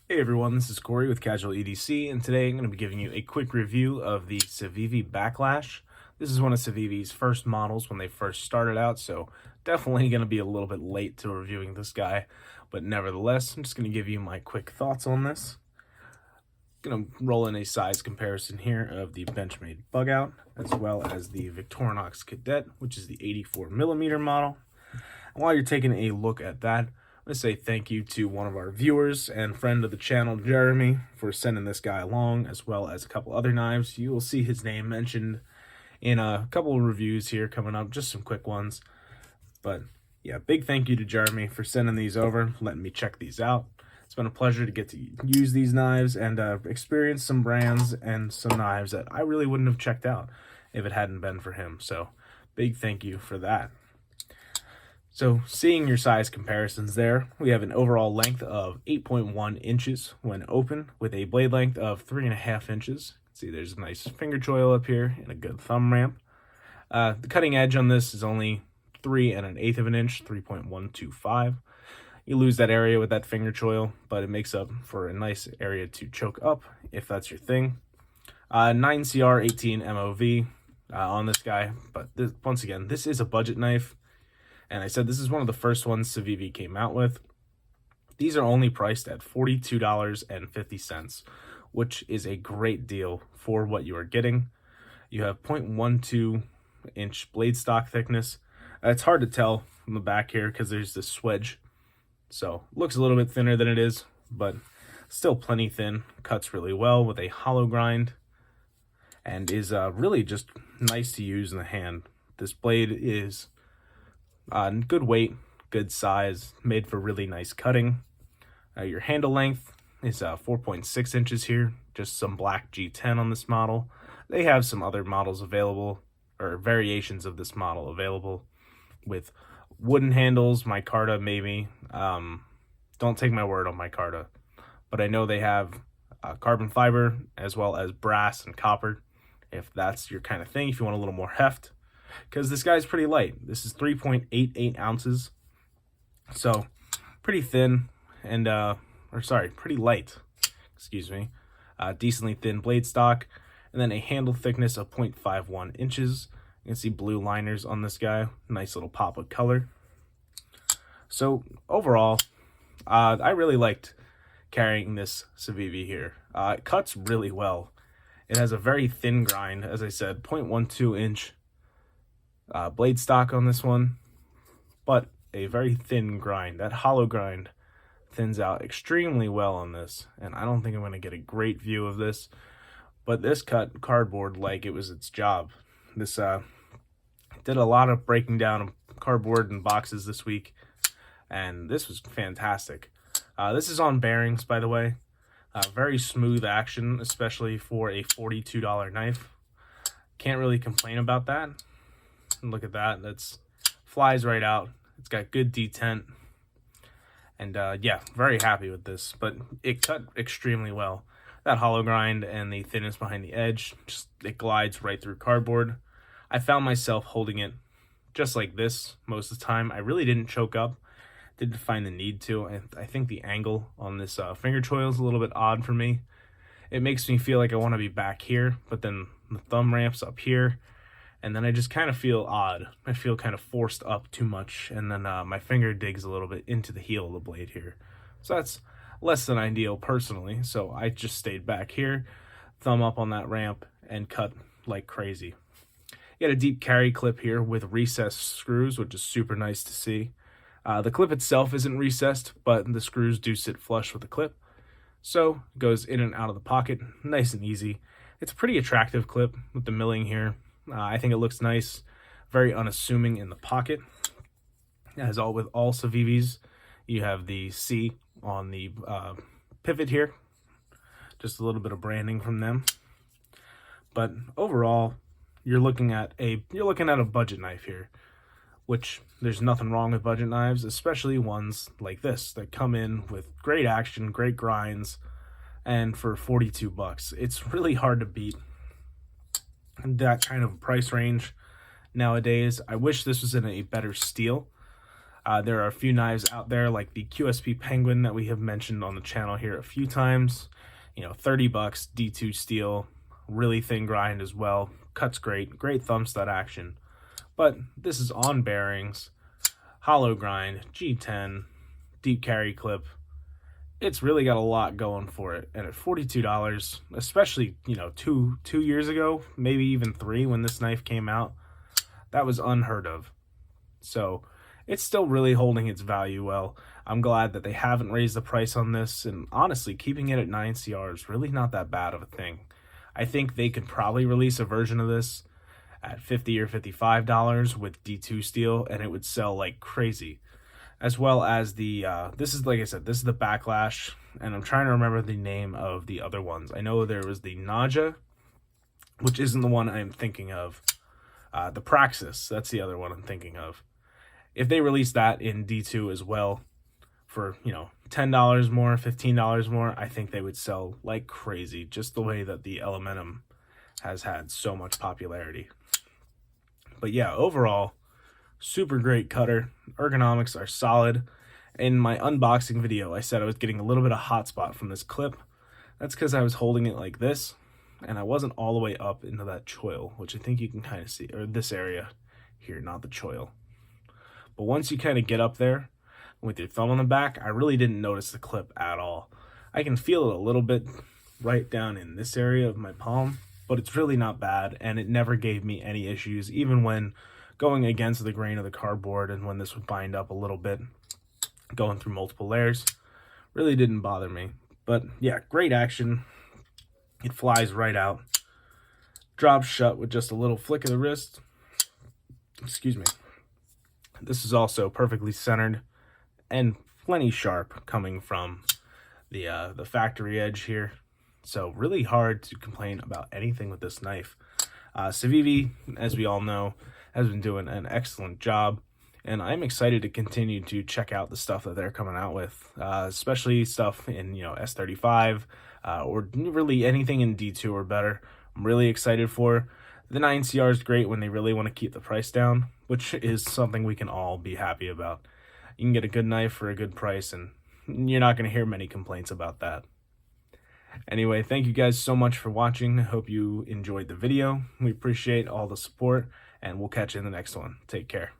Hey everyone, this is Corey with Casual EDC, and today I'm going to be giving you a quick review of the Civivi Backlash. This is one of Civivi's first models when they first started out, so definitely going to be a little bit late to reviewing this guy, but nevertheless, I'm just going to give you my quick thoughts on this. Going to roll in a size comparison here of the Benchmade Bug Out, as well as the Victorinox Cadet, which is the 84mm model. And while you're taking a look at that, I want to say thank you to one of our viewers and friend of the channel, Jeremy, for sending this guy along, as well as a couple other knives. You will see his name mentioned in a couple of reviews here coming up, just some quick ones. But yeah, big thank you to Jeremy for sending these over, letting me check these out. It's been a pleasure to get to use these knives and experience some brands and some knives that I really wouldn't have checked out if it hadn't been for him. So big thank you for that. So seeing your size comparisons there, we have an overall length of 8.1 inches when open with a blade length of 3.5 inches. See, there's a nice finger choil up here and a good thumb ramp. The cutting edge on this is only 3.125 of an inch, 3.125. You lose that area with that finger choil, but it makes up for a nice area to choke up if that's your thing. 9CR 18 MOV on this guy, but once again, this is a budget knife. And I said this is one of the first ones Civivi came out with. These are only priced at $42.50, which is a great deal for what you are getting. You have 0.12 inch blade stock thickness. It's hard to tell from the back here because there's this swedge. So looks a little bit thinner than it is, but still plenty thin. Cuts really well with a hollow grind and is really just nice to use in the hand. This blade is good weight, good size, made for really nice cutting. Your handle length is 4.6 inches here, just some black G10 on this model. They have some other models available, or variations of this model available, with wooden handles, micarta maybe. Don't take my word on micarta, but I know they have carbon fiber as well as brass and copper, if that's your kind of thing, if you want a little more heft. Because this guy's pretty light. This is 3.88 ounces. So, pretty thin and, pretty light. Excuse me. Decently thin blade stock. And then a handle thickness of 0.51 inches. You can see blue liners on this guy. Nice little pop of color. So, overall, I really liked carrying this Civivi here. It cuts really well. It has a very thin grind, as I said, 0.12 inch blade stock on this one, but a very thin grind. That hollow grind thins out extremely well on this, and I don't think I'm going to get a great view of this, but this cut cardboard like it was its job. This did a lot of breaking down of cardboard and boxes this week, and this was fantastic. This is on bearings, by the way. Very smooth action, especially for a $42 knife. Can't really complain about that. And look at that, that's flies right out. It's got good detent, and yeah, very happy with this. But it cut extremely well. That hollow grind and the thinness behind the edge, just it glides right through cardboard. I found myself holding it just like this most of the time. I really didn't choke up, didn't find the need to. And I think the angle on this finger choil is a little bit odd for me. It makes me feel like I want to be back here, but then the thumb ramps up here. And then I just kind of feel odd. I feel kind of forced up too much. And then my finger digs a little bit into the heel of the blade here. So that's less than ideal personally. So I just stayed back here, thumb up on that ramp, and cut like crazy. You got a deep carry clip here with recessed screws, which is super nice to see. The clip itself isn't recessed, but the screws do sit flush with the clip. So it goes in and out of the pocket, nice and easy. It's a pretty attractive clip with the milling here. I think it looks nice, very unassuming in the pocket. As all with all Civivis, you have the C on the pivot here. Just a little bit of branding from them. But overall, you're looking at a budget knife here, which there's nothing wrong with budget knives, especially ones like this that come in with great action, great grinds, and for $42. It's really hard to beat that kind of price range nowadays. I wish this was in a better steel. There are a few knives out there like the QSP Penguin that we have mentioned on the channel here a few times. You know, 30 bucks, D2 steel, really thin grind as well. Cuts great, great thumb stud action. But this is on bearings, hollow grind, G10, deep carry clip. It's really got a lot going for it. And at $42, especially, you know, two years ago, maybe even 3 when this knife came out, that was unheard of. So it's still really holding its value well. I'm glad that they haven't raised the price on this, and honestly, keeping it at 9CR is really not that bad of a thing. I think they could probably release a version of this at $50 or $55 with D2 steel, and it would sell like crazy. As well as the, this is, like I said, this is the Backlash, and I'm trying to remember the name of the other ones. I know there was the Naja, which isn't the one I'm thinking of. The Praxis, that's the other one I'm thinking of. If they release that in D2 as well for, you know, $10 more, $15 more, I think they would sell like crazy, just the way that the Elementum has had so much popularity. But yeah, overall, super great cutter. Ergonomics are solid. In my unboxing video, I said I was getting a little bit of hot spot from this clip. That's because I was holding it like this, and I wasn't all the way up into that choil, which I think you can kind of see, or this area here, not the choil. But once you kind of get up there with your thumb on the back, I really didn't notice the clip at all. I can feel it a little bit right down in this area of my palm, but it's really not bad, and it never gave me any issues, even when going against the grain of the cardboard and when this would bind up a little bit, going through multiple layers, really didn't bother me. But yeah, great action. It flies right out, drops shut with just a little flick of the wrist. Excuse me. This is also perfectly centered and plenty sharp coming from the factory edge here. So really hard to complain about anything with this knife. Civivi, as we all know, has been doing an excellent job, and I'm excited to continue to check out the stuff that they're coming out with, especially stuff in, you know, S35 or really anything in D2 or better. I'm really excited for. The 9CR is great when they really want to keep the price down, which is something we can all be happy about. You can get a good knife for a good price, and you're not going to hear many complaints about that. Anyway, thank you guys so much for watching. I hope you enjoyed the video. We appreciate all the support, and we'll catch you in the next one. Take care.